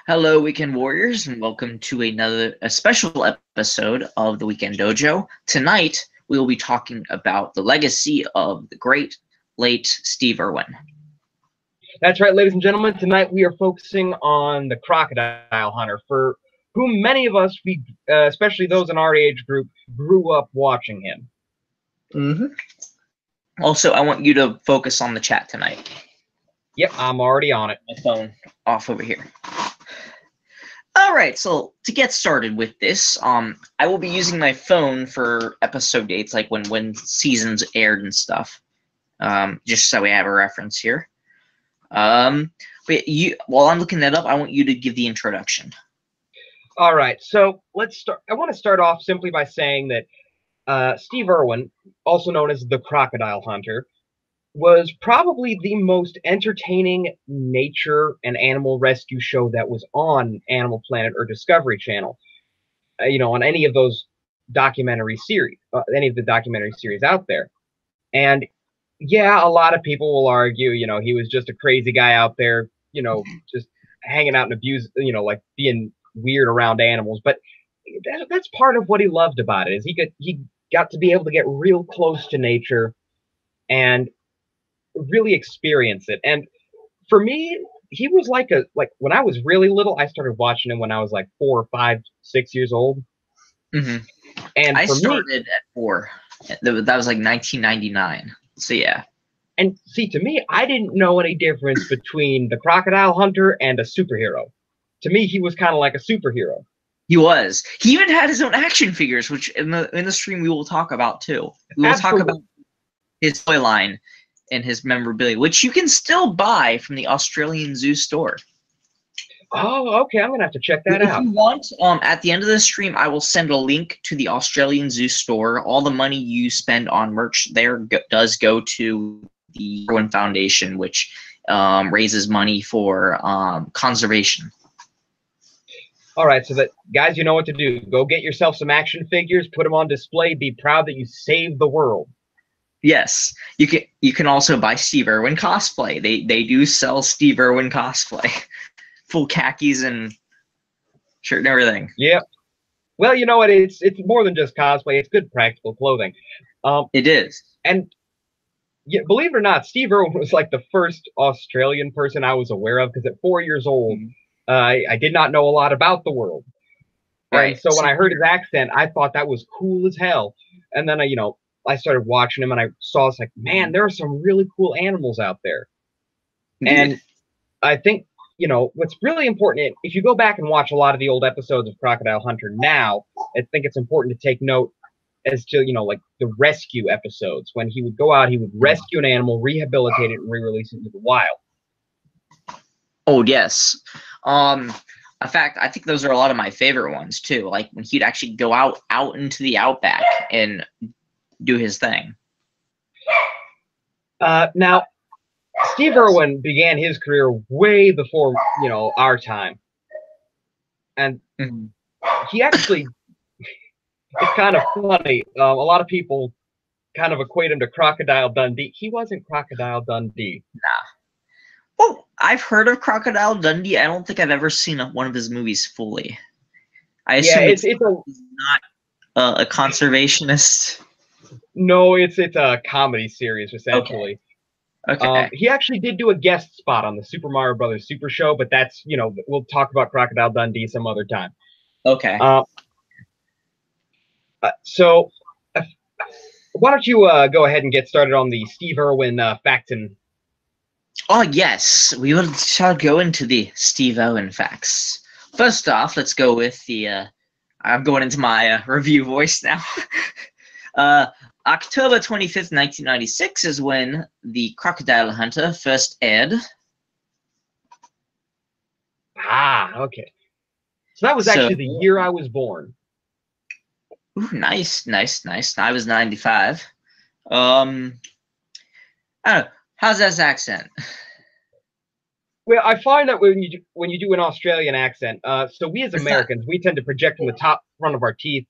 Hello, Weekend Warriors, and welcome to a special episode of the Weekend Dojo. Tonight, we will be talking about the legacy of the great late Steve Irwin. That's right, ladies and gentlemen. Tonight we are focusing on the Crocodile Hunter, for whom many of us, especially those in our age group, grew up watching him. Also, I want you to focus on the chat tonight. Yep, I'm already on it. My phone off over here. All right, so to get started with this, I will be using my phone for episode dates, like when seasons aired and stuff, just so we have a reference here. While I'm looking that up, I want you to give the introduction. All right, so let's start. I want to start off simply by saying that Steve Irwin, also known as the Crocodile Hunter, was probably the most entertaining nature and animal rescue show that was on Animal Planet or Discovery Channel. On any of those documentary series, any of the documentary series out there. And yeah, a lot of people will argue, he was just a crazy guy out there, just hanging out and like being weird around animals. But that's part of what he loved about it, is he got to be able to get real close to nature and really experience it. And for me, he was like when I was really little, I started watching him when I was like 4 or 5, 6 years old. And I started at 4. That was like 1999. So yeah. And see, to me, I didn't know any difference between the Crocodile Hunter and a superhero. To me, he was kind of like a superhero. He was. He even had his own action figures, which in the stream we will talk about too. We will talk about his toy line and his memorabilia, which you can still buy from the Australian Zoo store. Oh, okay. I'm gonna have to check that out. If you want, at the end of the stream, I will send a link to the Australian Zoo store. All the money you spend on merch there does go to the Irwin Foundation, which raises money for conservation. All right, so that guys, you know what to do. Go get yourself some action figures, put them on display, be proud that you saved the world. Yes, you can also buy Steve Irwin cosplay. They do sell Steve Irwin cosplay, full khakis and shirt and everything. Yep. Well, you know what? It's more than just cosplay. It's good practical clothing. It is. And yeah, believe it or not, Steve Irwin was like the first Australian person I was aware of, because at 4 years old, I did not know a lot about the world. Right. And so when I heard his accent, I thought that was cool as hell. And then I started watching him, and I saw, it's like, man, there are some really cool animals out there. And I think, what's really important, if you go back and watch a lot of the old episodes of Crocodile Hunter now, I think it's important to take note as to, like the rescue episodes. When he would go out, he would rescue an animal, rehabilitate it, and re-release it into the wild. Oh, yes. In fact, I think those are a lot of my favorite ones, too. Like when he'd actually go out into the outback and do his thing. Now, Steve Irwin began his career way before, our time. And he actually, it's kind of funny. A lot of people kind of equate him to Crocodile Dundee. He wasn't Crocodile Dundee. Nah. Well, I've heard of Crocodile Dundee. I don't think I've ever seen one of his movies fully. I assume it's not a conservationist. No, it's a comedy series, essentially. Okay. He actually did do a guest spot on the Super Mario Brothers Super Show, but that's, we'll talk about Crocodile Dundee some other time. Okay. So, why don't you go ahead and get started on the Steve Irwin facts and... Oh, yes. We shall go into the Steve Irwin facts. First off, let's go with the... I'm going into my review voice now. October 25th, 1996 is when the Crocodile Hunter first aired. Ah, okay. So that was actually the year I was born. Ooh, nice. I was 95. I don't know. How's that accent? Well, I find that when you do an Australian accent, so we as Americans, we tend to project from the top front of our teeth.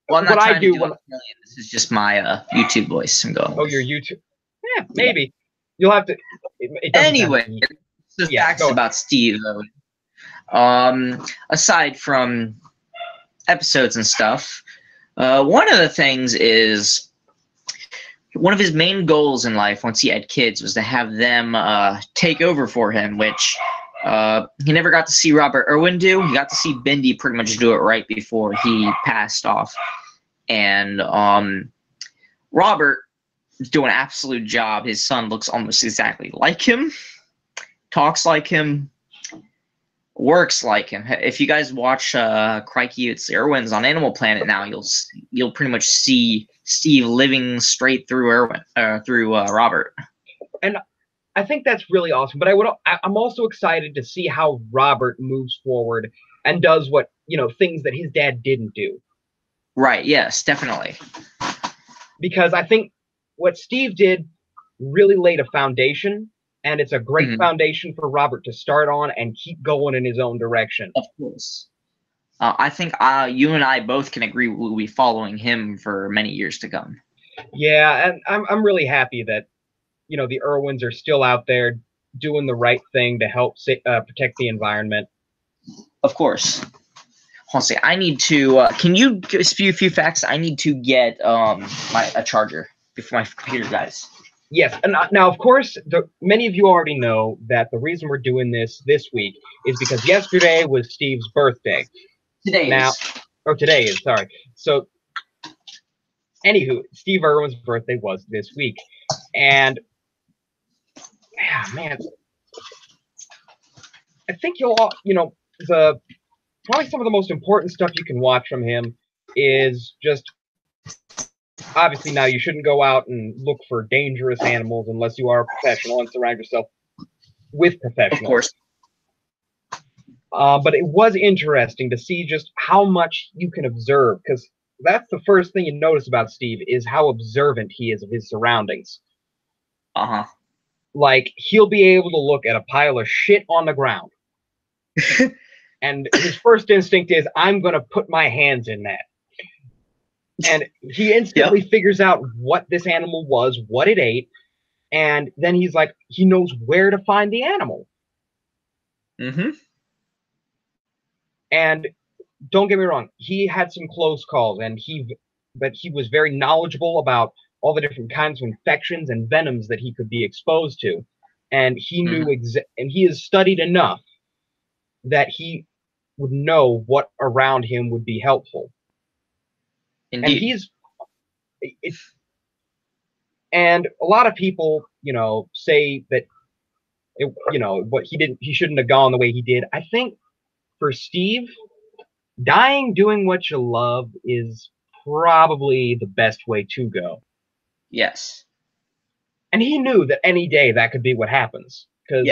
Well, I'm not trying to do Australian. This is just my YouTube voice I'm going with. Oh, your YouTube? Yeah, maybe. Yeah. You'll have to... Anyway, the facts about Steve. Aside from episodes and stuff, one of the things is one of his main goals in life once he had kids was to have them take over for him, which he never got to see Robert Irwin do. He got to see Bindi pretty much do it right before he passed off. And Robert is doing an absolute job. His son looks almost exactly like him, talks like him, works like him. If you guys watch Crikey, It's Irwin's on Animal Planet now, you'll pretty much see Steve living straight through Robert. And I think that's really awesome. But I'm also excited to see how Robert moves forward and does what, things that his dad didn't do. Right, yes, definitely. Because I think what Steve did really laid a foundation, and it's a great foundation for Robert to start on and keep going in his own direction. Of course. I think you and I both can agree we'll be following him for many years to come. Yeah, and I'm really happy that, the Irwins are still out there doing the right thing to help protect the environment. Of course. Hold on, I need to. Can you give us a few facts? I need to get a charger before my computer dies. Yes, and now of course, many of you already know that the reason we're doing this week is because yesterday was Steve's birthday. Today is, sorry. So, anywho, Steve Irwin's birthday was this week, and man, I think you'll all, probably some of the most important stuff you can watch from him is just, obviously now you shouldn't go out and look for dangerous animals unless you are a professional and surround yourself with professionals. Of course. But it was interesting to see just how much you can observe, because that's the first thing you notice about Steve is how observant he is of his surroundings. Uh-huh. Like, he'll be able to look at a pile of shit on the ground. And his first instinct is, I'm going to put my hands in that. And he instantly figures out what this animal was, what it ate, and then he's like, he knows where to find the animal. Mm-hmm. And don't get me wrong, he had some close calls, but he was very knowledgeable about all the different kinds of infections and venoms that he could be exposed to. And he knew and he has studied enough that he would know what around him would be helpful. Indeed. And a lot of people, say that he shouldn't have gone the way he did. I think for Steve, dying doing what you love is probably the best way to go. Yes. And he knew that any day that could be what happens. Because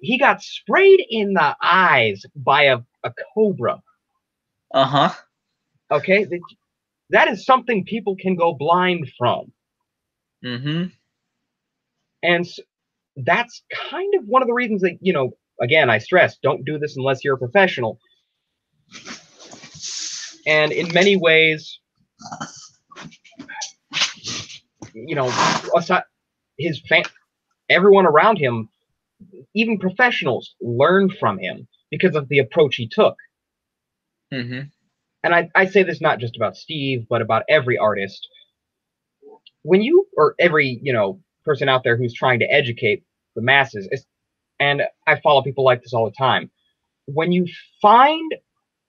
he got sprayed in the eyes by a cobra. Uh-huh. Okay? That is something people can go blind from. Mm-hmm. And that's kind of one of the reasons that, again, I stress, don't do this unless you're a professional. And in many ways, everyone around him, even professionals, learned from him because of the approach he took. Mm-hmm. And I say this not just about Steve, but about every artist. Or every, person out there who's trying to educate the masses, and I follow people like this all the time. When you find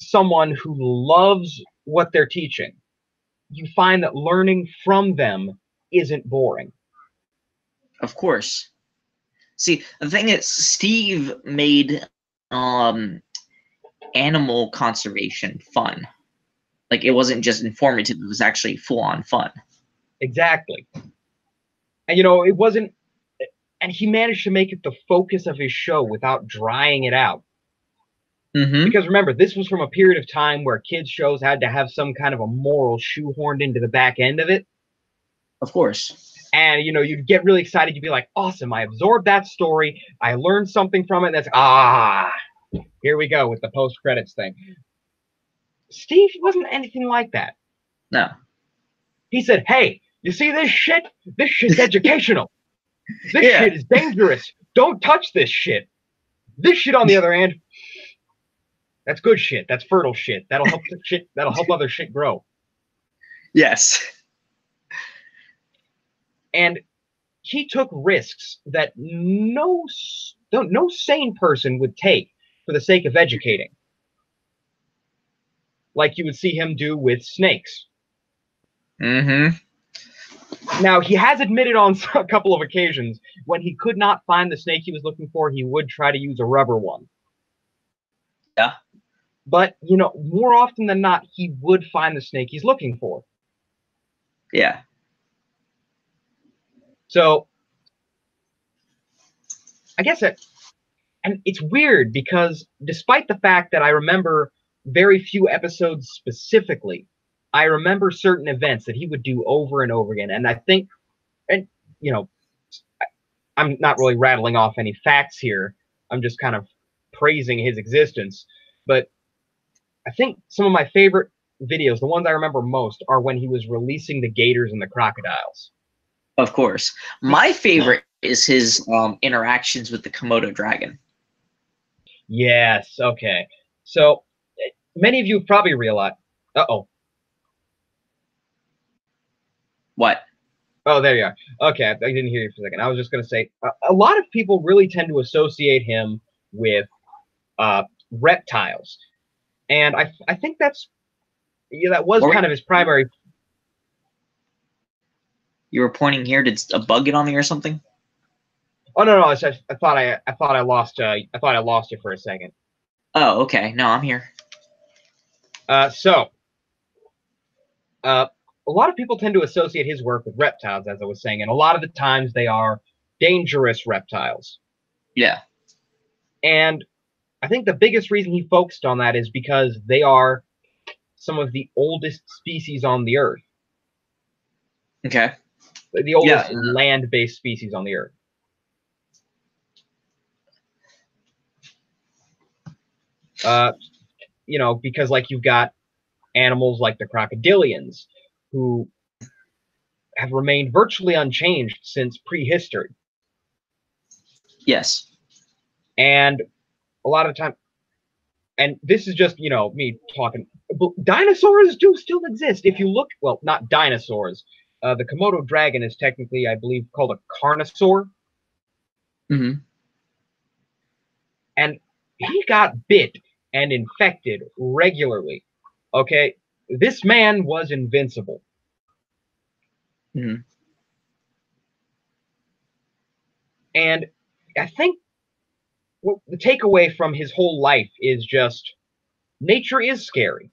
someone who loves what they're teaching, you find that learning from them isn't boring. Of course. See, the thing is, Steve made animal conservation fun. Like, it wasn't just informative, it was actually full-on fun. Exactly. And, it wasn't... And he managed to make it the focus of his show without drying it out. Mm-hmm. Because remember, this was from a period of time where kids' shows had to have some kind of a moral shoehorned into the back end of it. Of course. And, you'd get really excited. You'd be like, awesome, I absorbed that story. I learned something from it. That's, here we go with the post-credits thing. Steve wasn't anything like that. No. He said, hey, you see this shit? This shit's educational. This shit is dangerous. Don't touch this shit. This shit, on the other hand, That's good shit. That's fertile shit. That'll help the shit. That'll help other shit grow. Yes. And he took risks that no sane person would take for the sake of educating, like you would see him do with snakes. Mm-hmm. Now, he has admitted on a couple of occasions when he could not find the snake he was looking for, he would try to use a rubber one. Yeah. But, you know, more often than not, he would find the snake he's looking for. Yeah. So, I guess and it's weird because despite the fact that I remember very few episodes specifically, I remember certain events that he would do over and over again. And I think, and you know, I'm not really rattling off any facts here. I'm just kind of praising his existence. But I think some of my favorite videos, the ones I remember most, are when he was releasing the gators and the crocodiles. Of course. My favorite is his interactions with the Komodo dragon. Yes, okay. So many of you have probably realized. Uh-oh. What? Oh, there you are. Okay, I didn't hear you for a second. I was just going to say, a lot of people really tend to associate him with reptiles. And I think that's, yeah, that was kind of his primary. You were pointing here. Did a bug get on me or something? Oh no, I thought I lost you for a second. Oh, okay. No, I'm here. A lot of people tend to associate his work with reptiles, as I was saying, and a lot of the times they are dangerous reptiles. Yeah. And I think the biggest reason he focused on that is because they are some of the oldest species on the Earth. Okay. The oldest land-based species on the Earth. You know, because like you've got animals like the crocodilians, who have remained virtually unchanged since prehistory. Yes. And a lot of the time, and this is just, you know, me talking, but dinosaurs do still exist. If you look, well, not dinosaurs. The Komodo dragon is technically, I believe, called a carnosaur. Mm-hmm. And he got bit and infected regularly. Okay? This man was invincible. Mm-hmm. And I think the takeaway from his whole life is just nature is scary.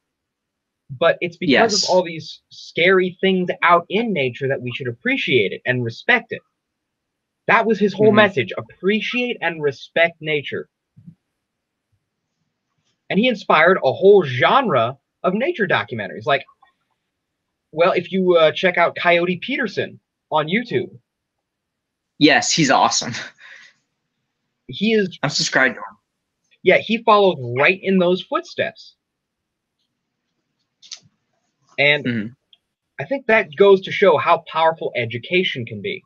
But it's because of all these scary things out in nature that we should appreciate it and respect it. That was his whole message. Appreciate and respect nature. And he inspired a whole genre of nature documentaries. Like, well, if you check out Coyote Peterson on YouTube. Yes, he's awesome. He is. I'm subscribed to him. Yeah, he follows right in those footsteps. And I think that goes to show how powerful education can be.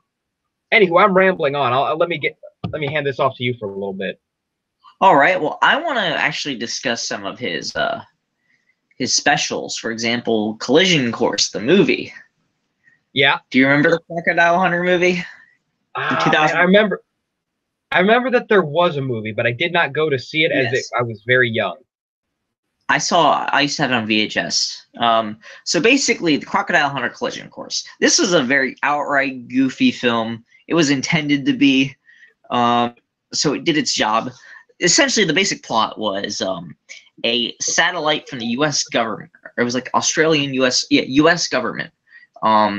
Anywho, I'm rambling on. Let me hand this off to you for a little bit. All right. Well, I want to actually discuss some of his specials. For example, Collision Course, the movie. Yeah. Do you remember the Crocodile Hunter movie? I remember that there was a movie, but I did not go to see it as I was very young. I used to have it on VHS. So basically, the Crocodile Hunter Collision Course. This was a very outright goofy film. It was intended to be. So it did its job. Essentially, the basic plot was a satellite from the U.S. government. Or it was like U.S. government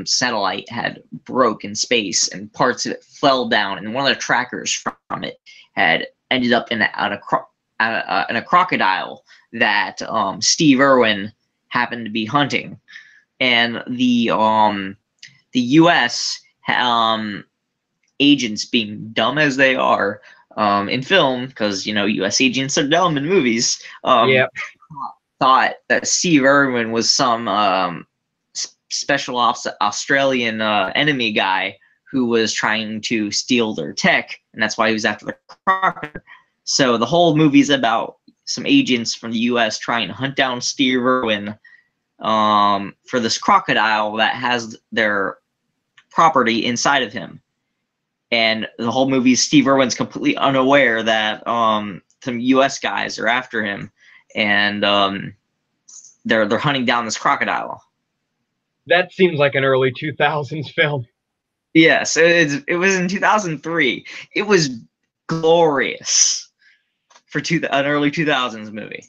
satellite had broke in space, and parts of it fell down, and one of the trackers from it had ended up in a crocodile that Steve Irwin happened to be hunting, and the U.S. Agents, being dumb as they are in film, because you know U.S. agents are dumb in movies, thought that Steve Irwin was some special ops Australian enemy guy who was trying to steal their tech, and that's why he was after the crocodile. So the whole movie's about some agents from the U.S. trying to hunt down Steve Irwin for this crocodile that has their property inside of him. And the whole movie, Steve Irwin's completely unaware that some U.S. guys are after him, and they're hunting down this crocodile. That seems like an early 2000s film. Yes, it was in 2003. It was glorious for an early 2000s movie.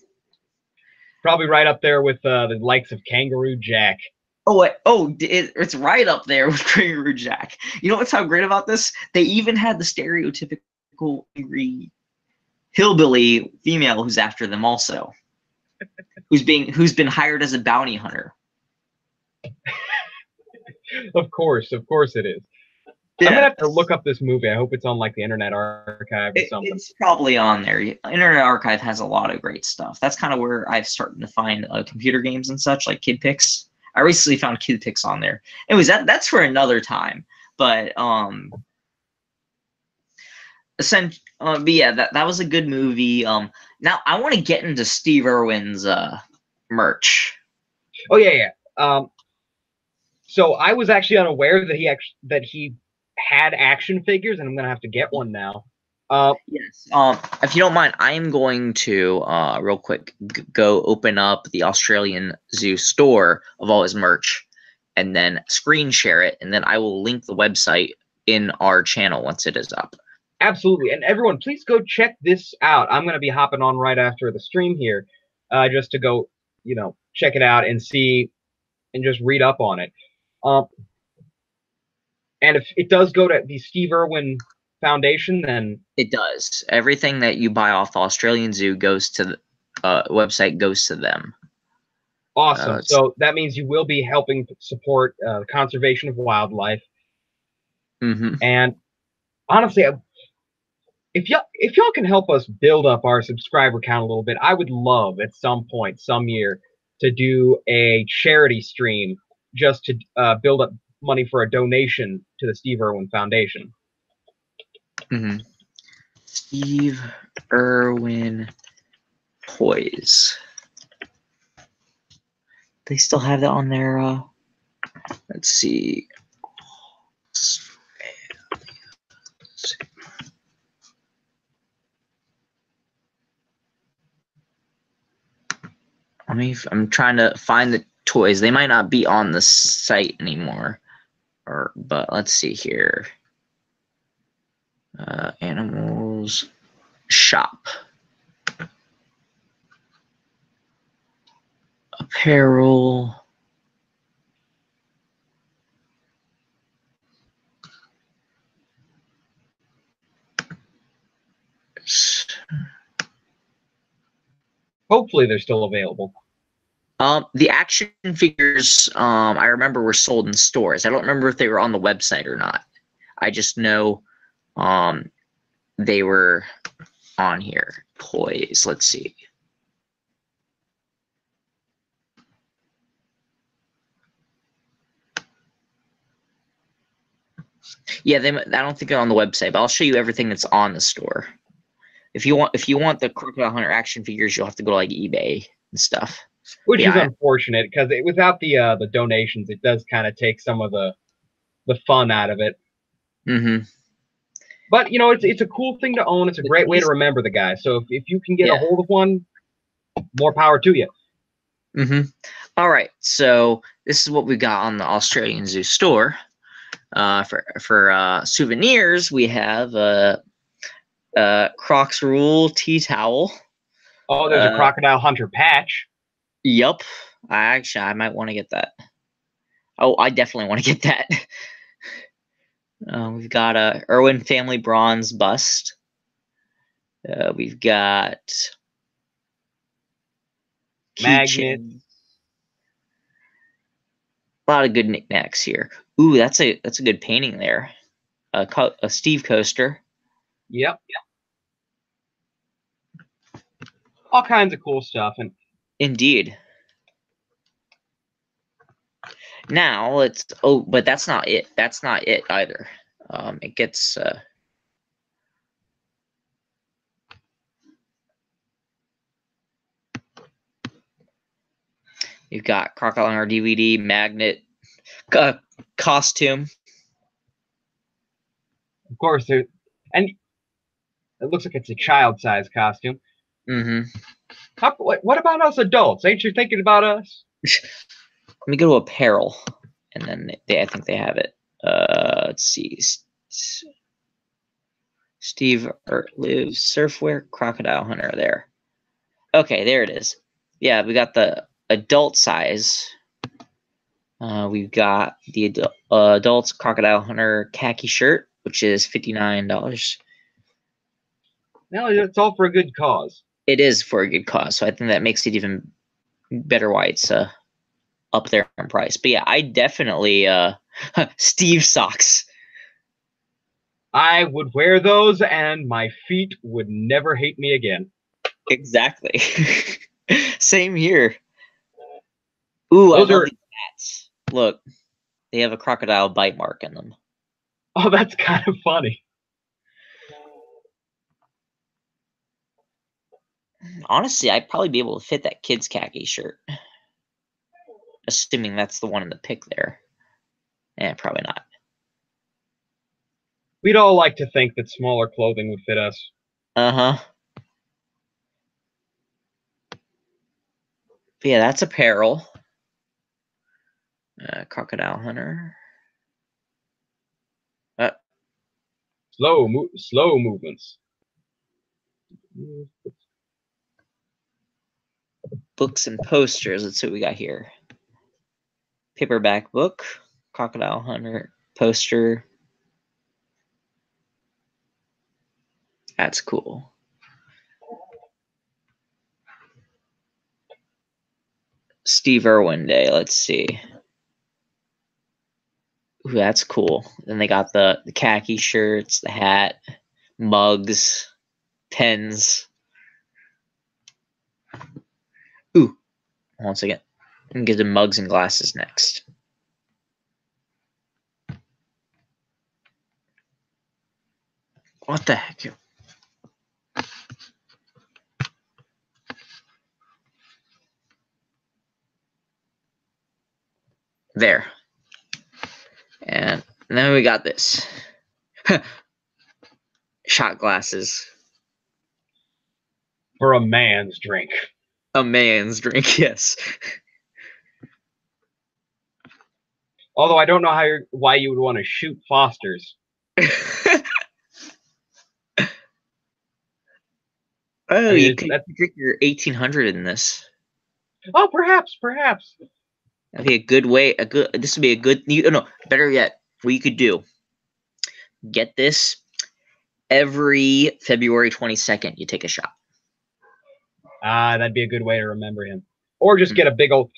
Probably right up there with the likes of Kangaroo Jack. It's right up there with Kangaroo Jack. You know what's so great about this? They even had the stereotypical angry hillbilly female who's after them also, who's been hired as a bounty hunter. Of course it is. Yeah. I'm gonna have to look up this movie. I hope it's on like the Internet Archive or something. It's probably on there. Internet Archive has a lot of great stuff. That's kind of where I've started to find computer games and such, like Kid Pix. I recently found Kid Pix on there. Anyways, that's for another time. But yeah, that was a good movie. Now I want to get into Steve Irwin's merch. Oh yeah. So I was actually unaware that he had action figures, and I'm gonna have to get one now. Yes. If you don't mind, I am going to real quick go open up the Australian Zoo store of all his merch, and then screen share it, and then I will link the website in our channel once it is up. Absolutely, and everyone, please go check this out. I'm gonna be hopping on right after the stream here, just to go, check it out and see, and just read up on it. And if it does go to the Steve Irwin Foundation, then it does. Everything that you buy off the Australian Zoo goes to the website, goes to them. Awesome. So that means you will be helping support the conservation of wildlife. Mm-hmm. And honestly, if y'all can help us build up our subscriber count a little bit, I would love at some point, some year, to do a charity stream just to build up money for a donation to the Steve Irwin Foundation. Mm-hmm. Steve Irwin toys. They still have that on their. Let's see. I'm trying to find the toys. They might not be on the site anymore, but let's see here. Animals shop, apparel. Hopefully they're still available. The action figures, I remember, were sold in stores. I don't remember if they were on the website or not. I just know they were on here. Toys, let's see. Yeah, I don't think they're on the website, but I'll show you everything that's on the store. If you want the Crocodile Hunter action figures, you'll have to go to like eBay and stuff. Which is unfortunate, because without the donations, it does kind of take some of the fun out of it. Mm-hmm. But it's a cool thing to own. It's a great way to remember the guy. So if you can get a hold of one, more power to you. Mm-hmm. All right, so this is what we got on the Australian Zoo store. For souvenirs, we have Crocs Rule tea towel. Oh, there's a Crocodile Hunter patch. Yup. I might want to get that. Oh, I definitely want to get that. We've got a Irwin family bronze bust. We've got magnet. A lot of good knickknacks here. Ooh, that's a good painting there. A Steve coaster. Yep. All kinds of cool stuff, and indeed. Now let's. Oh, but that's not it. That's not it either. It gets. You've got Crocodile Hunter DVD, magnet, costume. Of course, and it looks like it's a child-sized costume. Mm-hmm. What about us adults? Ain't you thinking about us? Let me go to apparel, and then I think they have it. Let's see. Steve lives surfwear crocodile hunter there. Okay, there it is. Yeah, we got the adult size. We've got the adults crocodile hunter khaki shirt, which is $59. No, it's all for a good cause. It is for a good cause, so I think that makes it even better why it's up there in price. But yeah, I definitely Steve socks. I would wear those, and my feet would never hate me again. Exactly. Same here. Ooh, Those I love these hats. Look, they have a crocodile bite mark in them. Oh, that's kind of funny. Honestly, I'd probably be able to fit that kid's khaki shirt. Assuming that's the one in the pic there. Probably not. We'd all like to think that smaller clothing would fit us. Uh-huh. Yeah, that's apparel. Crocodile Hunter. Slow movements. Books and posters. Let's see what we got here. Paperback book. Crocodile Hunter poster. That's cool. Steve Irwin Day. Let's see. Ooh, that's cool. Then they got the khaki shirts, the hat, mugs, pens. Ooh, one second. I'm gonna get the mugs and glasses next. What the heck? There. And then we got this. Shot glasses. For a man's drink. A man's drink, yes. Although I don't know why you would want to shoot Fosters. Oh, you could drink your 1800 in this. Oh, perhaps. That'd be a good way. This would be a good. No, better yet, what you could do. Get this every February 22nd. You take a shot. That'd be a good way to remember him. Or just get a big old.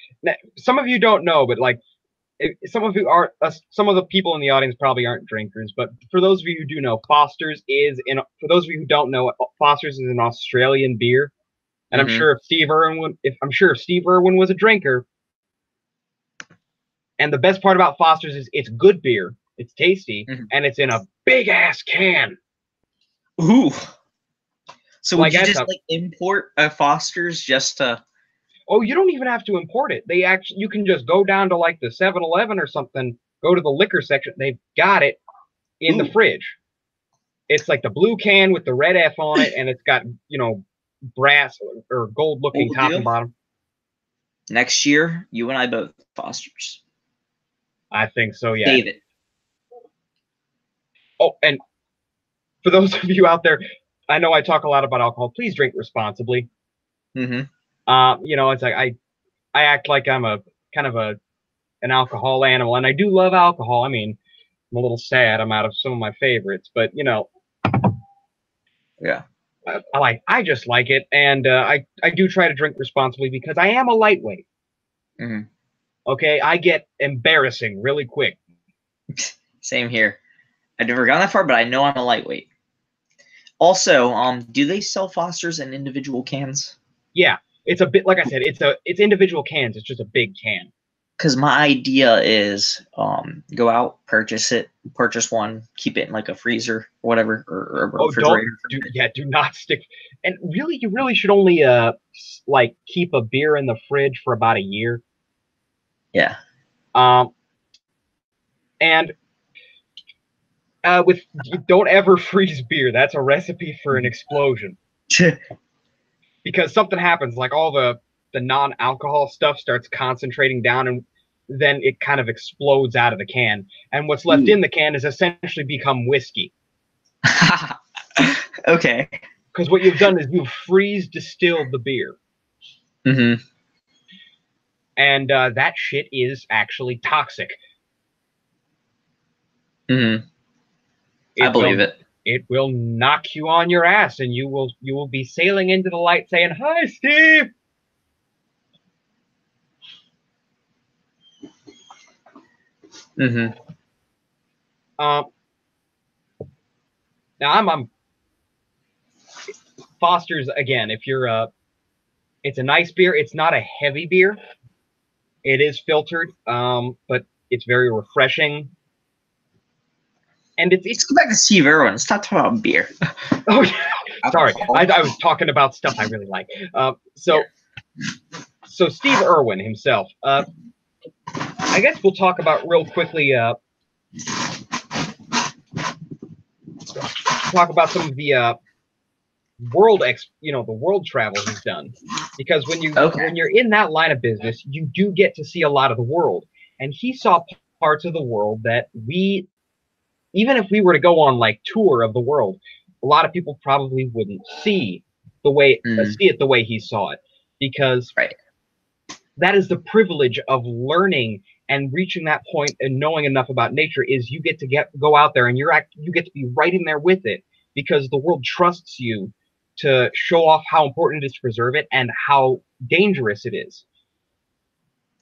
Some of you don't know, but like, some of you aren't. Some of the people in the audience probably aren't drinkers, but for those of you who do know, Foster's is in. For those of you who don't know, Foster's is an Australian beer, and I'm sure if Steve Irwin was a drinker. And the best part about Foster's is it's good beer, it's tasty, and it's in a big ass can. Ooh. So would you just import a Foster's just to? Oh, you don't even have to import it. You can just go down to like the 7-Eleven or something, go to the liquor section. They've got it in the fridge. It's like the blue can with the red F on it, and it's got, brass or gold looking top and bottom. Next year, you and I both Foster's. I think so, yeah. Save it. Oh, and for those of you out there, I know I talk a lot about alcohol. Please drink responsibly. Mm-hmm. It's like I act like I'm a kind of an alcohol animal, and I do love alcohol. I mean, I'm a little sad I'm out of some of my favorites, but yeah, I just like it, and I do try to drink responsibly because I am a lightweight. Mm-hmm. Okay, I get embarrassing really quick. Same here. I've never gone that far, but I know I'm a lightweight. Also, do they sell Foster's in individual cans? Yeah, it's a bit like I said. It's individual cans. It's just a big can. Because my idea is, go out, purchase one, keep it in like a freezer or whatever, or a refrigerator. Do not stick. And really, you really should only keep a beer in the fridge for about a year. Yeah. And don't ever freeze beer. That's a recipe for an explosion. Because something happens, like all the non-alcohol stuff starts concentrating down, and then it kind of explodes out of the can. And what's left in the can is essentially become whiskey. Okay. Because what you've done is you've freeze distilled the beer. Mm-hmm. And that shit is actually toxic. Mm-hmm. I believe it. It will knock you on your ass, and you will be sailing into the light saying, "Hi, Steve." Mm-hmm. Now I'm Foster's again. If you're it's a nice beer. It's not a heavy beer. It is filtered, but it's very refreshing. And Let's go back to Steve Irwin. Let's not talk about beer. Oh, yeah. Sorry. I was talking about stuff I really like. So Steve Irwin himself. I guess we'll talk about real quickly. Talk about some of the the world travel he's done, because when you're in that line of business, you do get to see a lot of the world, and he saw parts of the world that even if we were to go on like tour of the world, a lot of people probably wouldn't see it the way he saw it, because that is the privilege of learning and reaching that point and knowing enough about nature. Is you get to go out there and you get to be right in there with it, because the world trusts you to show off how important it is to preserve it and how dangerous it is.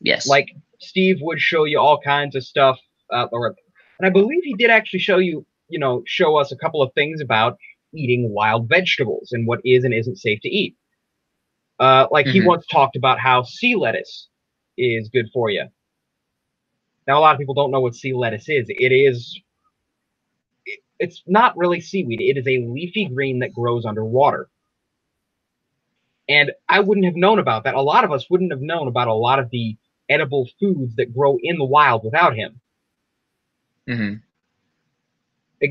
Yes. Like Steve would show you all kinds of stuff, and I believe he did actually show us a couple of things about eating wild vegetables and what is and isn't safe to eat. He once talked about how sea lettuce is good for you. Now, a lot of people don't know what sea lettuce is. It's not really seaweed. It is a leafy green that grows underwater. And I wouldn't have known about that. A lot of us wouldn't have known about a lot of the edible foods that grow in the wild without him.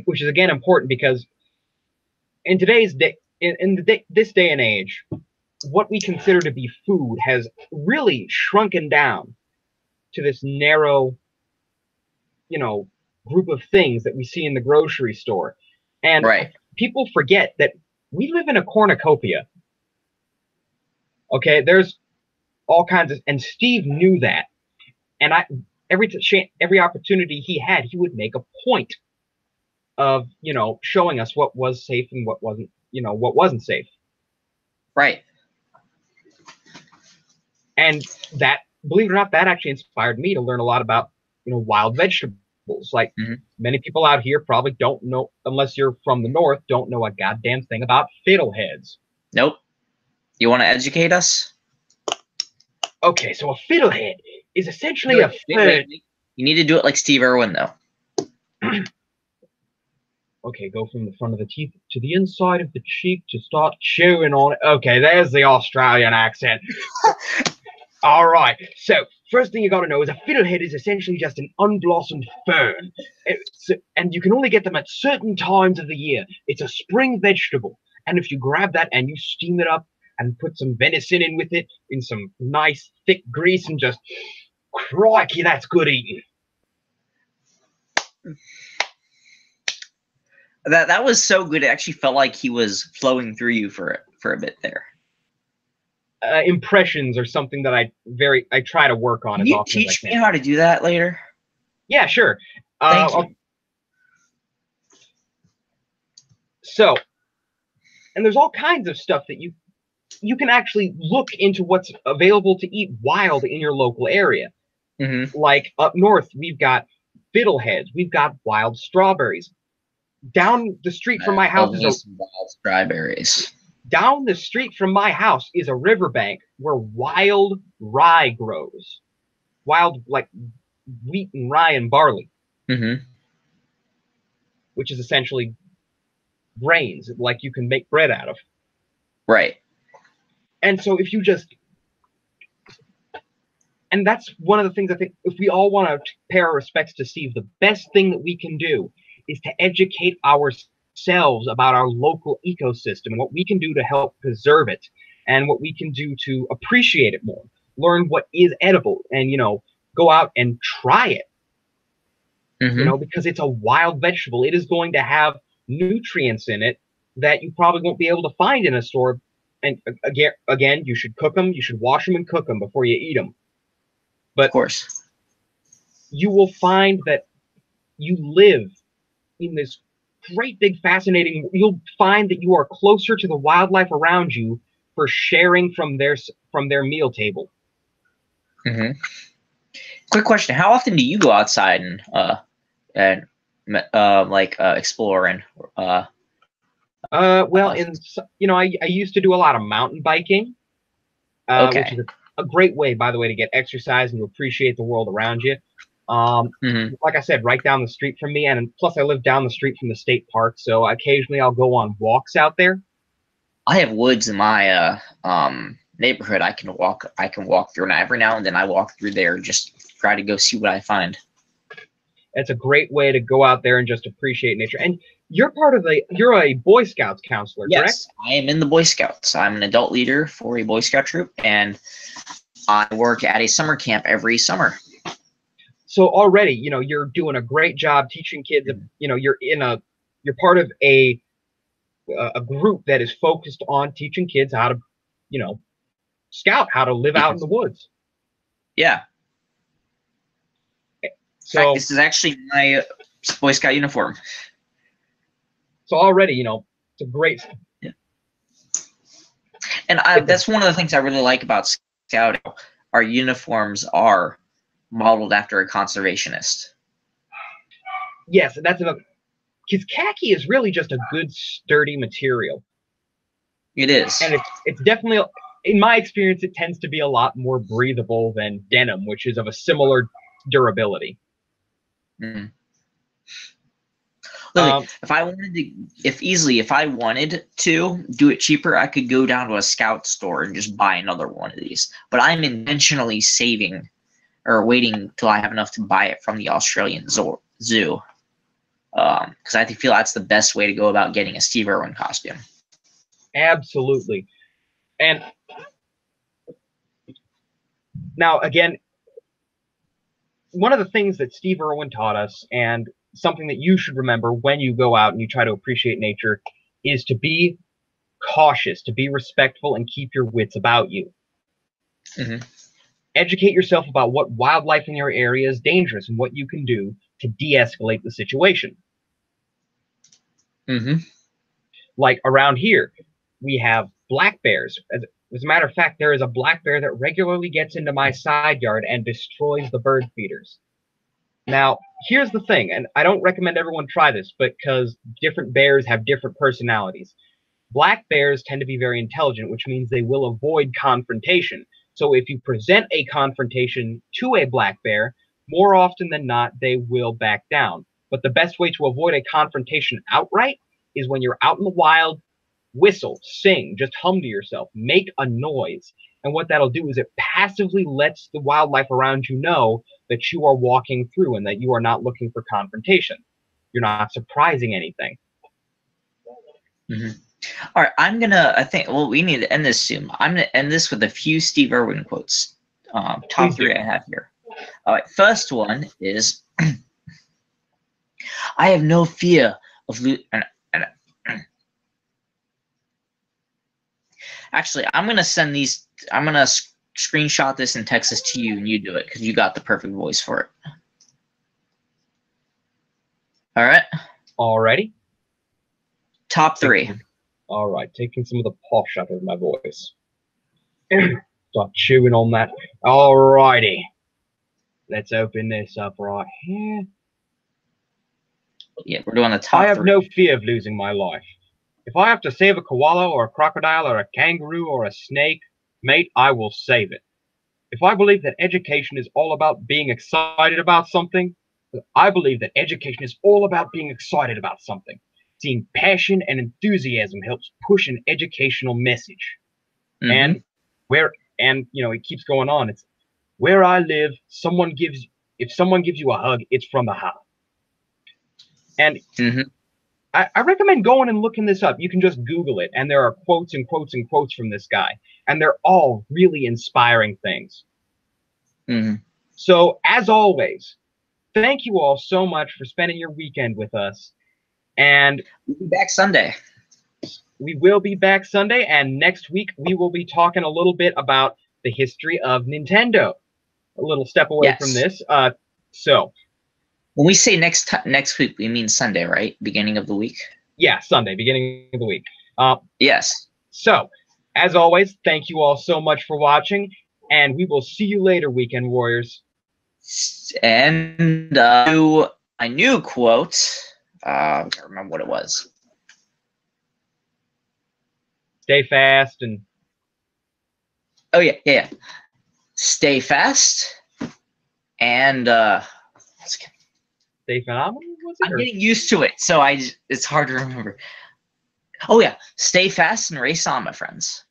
Which is, again, important, because in today's day, this day and age, what we consider to be food has really shrunken down to this narrow, group of things that we see in the grocery store. And people forget that we live in a cornucopia. Okay, there's all kinds of, and Steve knew that. And every opportunity he had, he would make a point of, showing us what was safe and what wasn't safe. Right. And that, believe it or not, that actually inspired me to learn a lot about, wild vegetables. Like many people out here probably don't know, unless you're from the north, don't know a goddamn thing about fiddleheads. Nope. You want to educate us? Okay, so a fiddlehead is essentially a fern. You need to do it like Steve Irwin, though. Okay, go from the front of the teeth to the inside of the cheek to start chewing on it. Okay, there's the Australian accent. All right, so first thing you got to know is a fiddlehead is essentially just an unblossomed fern. And you can only get them at certain times of the year. It's a spring vegetable. And if you grab that and you steam it up and put some venison in with it, in some nice thick grease, and just, crikey, that's good eating. That was so good. It actually felt like he was flowing through you for a bit there. Impressions are something that I try to work on. Can you teach me how to do that later? Yeah, sure. Thank you. So, and there's all kinds of stuff that you can actually look into what's available to eat wild in your local area. Like up north, we've got fiddleheads, we've got wild strawberries. Down the street from my house is wild strawberries. Down the street from my house is a riverbank where wild rye grows. Wild, like wheat and rye and barley. Which is essentially grains, like you can make bread out of. Right. And so if you just And that's one of the things I think if we all want to pay our respects to Steve, the best thing that we can do is to educate ourselves about our local ecosystem, what we can do to help preserve it, and what we can do to appreciate it more. Learn what is edible, and go out and try it. Mm-hmm. Because it's a wild vegetable. It is going to have nutrients in it that you probably won't be able to find in a store. And again, you should cook them. You should wash them and cook them before you eat them. But Of course, you will find that you live in this great big fascinating. You'll find that you are closer to the wildlife around you for sharing from their meal table. Mm-hmm. Quick question: how often do you go outside and explore and Well, I used to do a lot of mountain biking, which okay. is a great way, by the way, to get exercise and to appreciate the world around you. Mm-hmm. Like I said, right down the street from me, and plus I live down the street from the state park, so occasionally I'll go on walks out there. I have woods in my neighborhood. I can walk through, and every now and then I walk through there, just try to go see what I find. It's a great way to go out there and just appreciate nature. And you're a Boy Scouts counselor, correct? Yes, I am in the Boy Scouts. I'm an adult leader for a Boy Scout troop, and I work at a summer camp every summer. So already, you're doing a great job teaching kids. You're part of a group that is focused on teaching kids how to, scout, how to live out in the woods. Yeah. So in fact, this is actually my Boy Scout uniform. So already, it's a great. Yeah. And that's one of the things I really like about Scouting. Our uniforms are modeled after a conservationist. Yes, that's another. Because khaki is really just a good, sturdy material. It is. And it's definitely, in my experience, it tends to be a lot more breathable than denim, which is of a similar durability. Mm. Literally, if I wanted to do it cheaper, I could go down to a Scout store and just buy another one of these. But I'm intentionally saving or waiting till I have enough to buy it from the Australian zoo. Because I feel that's the best way to go about getting a Steve Irwin costume. Absolutely. And now, again, one of the things that Steve Irwin taught us, and something that you should remember when you go out and you try to appreciate nature, is to be cautious, to be respectful, and keep your wits about you. Mm-hmm. Educate yourself about what wildlife in your area is dangerous and what you can do to de-escalate the situation. Mm-hmm. Like around here, we have black bears. As a matter of fact, there is a black bear that regularly gets into my side yard and destroys the bird feeders. Now, here's the thing, and I don't recommend everyone try this, because different bears have different personalities. Black bears tend to be very intelligent, which means they will avoid confrontation. So if you present a confrontation to a black bear, more often than not, they will back down. But the best way to avoid a confrontation outright is when you're out in the wild, whistle, sing, just hum to yourself, make a noise. And what that'll do is it passively lets the wildlife around you know that you are walking through and that you are not looking for confrontation. You're not surprising anything. Mm-hmm. All right, we need to end this soon. I'm going to end this with a few Steve Irwin quotes. Top three I have here. All right, first one is, I have no fear of actually, I'm going to screenshot this and text this to you, and you do it, because you got the perfect voice for it. All right? Alrighty. Top three. All right, taking some of the posh out of my voice. Start chewing on that. Alrighty. Let's open this up right here. Yeah, we're doing the top I have three. no fear of losing my life. If I have to save a koala or a crocodile or a kangaroo or a snake, mate, I will save it. If I believe that education is all about being excited about something, I believe that education is all about being excited about something. Seeing passion and enthusiasm helps push an educational message. Mm-hmm. And it keeps going on. Where I live, if someone gives you a hug, it's from the heart. And Mm-hmm. I recommend going and looking this up. You can just Google it, and there are quotes and quotes and quotes from this guy, and they're all really inspiring things. Mm-hmm. So, as always, thank you all so much for spending your weekend with us. And We'll be back Sunday. we will be back Sunday, and next week we will be talking a little bit about the history of Nintendo. A little step away from Yes. this. So, When we say next week, we mean Sunday, right? Beginning of the week. yeah, Sunday, beginning of the week. Yes. So, as always, thank you all so much for watching, and we will see you later, Weekend Warriors. And my new quote. I can't remember what it was. Stay fast and Oh yeah. Stay fast and stay phenomenal. Was it? I'm getting used to it, so it's hard to remember. Oh yeah, stay fast and race on, my friends.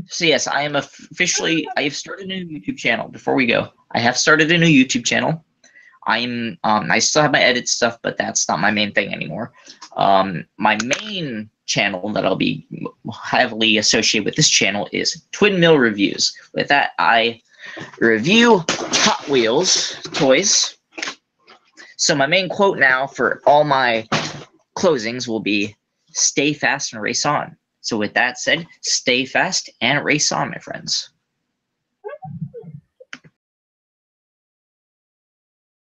So yes, I have started a new YouTube channel. Before we go, I have started a new YouTube channel. I still have my edit stuff, but that's not my main thing anymore. My main channel that I'll be heavily associated with this channel is Twin Mill Reviews. With that, I review Hot Wheels toys. So my main quote now for all my closings will be stay fast and race on. So with that said, stay fast and race on, my friends.